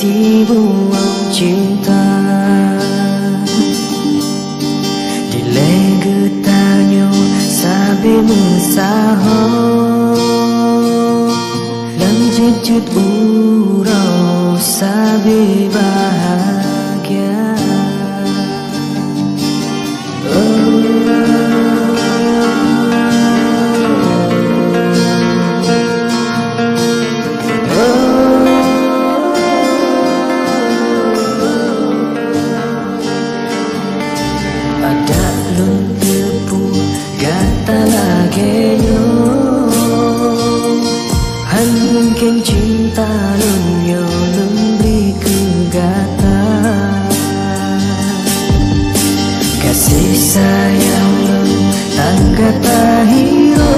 kasih buang cinta Dile getanyo sabe mesaho Lanjut urau sabe bahagia Ada lun tepu gata lagi nyo Han mungkin cinta lun yo lun beri ke gata Kasih sayang lun tangga tahiro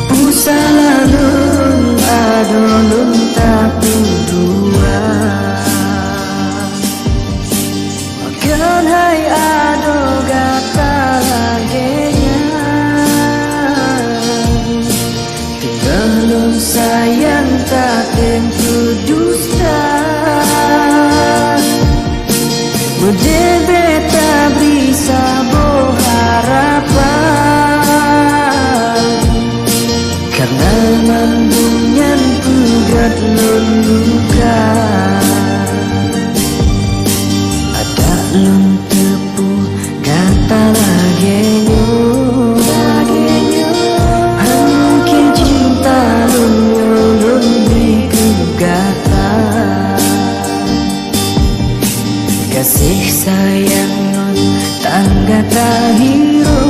Pusala lun ado lun tapi dua Makan hai ado gata lagenya Tinggal lun sayang tak tentu dusta Mude beta beri sabo harapan Karena mandungan pugat lun luka Ada lun tepu gata lagenya Han mungkin cinta lun yo lun beri ke gata Kasih sayang lun tangga tahiro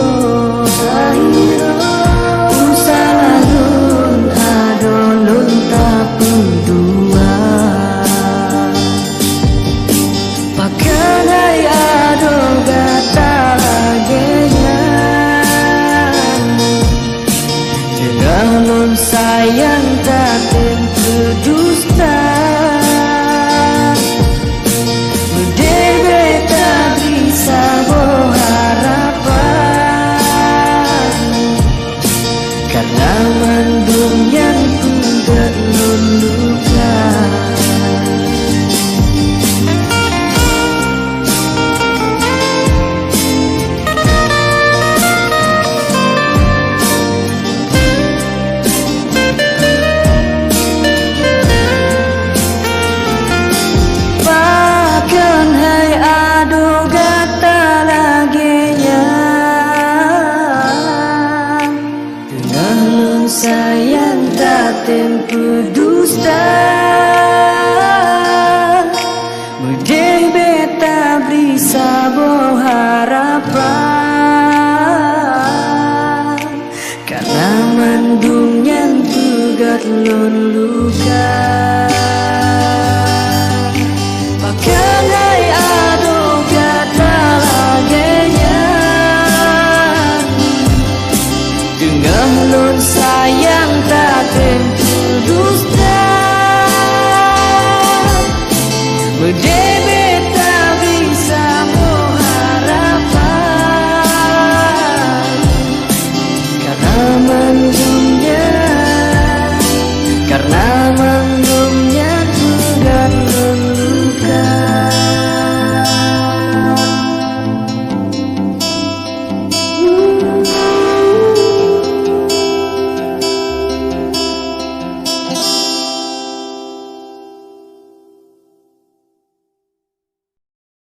Usala lun ado lun tapi dua Pakan hai ado gata lagenya Dengan lun sayang tak tentu dusta Karena mandung yang pugat lun luka Bahkan hai ado gata lagenya sayang tak tempu dusta Mudeh beta beri sabo harapan Karena mandung yang pugat lun luka Pakan hai ado gata lagenya Dengan lun sayang tak tentu dusta Mude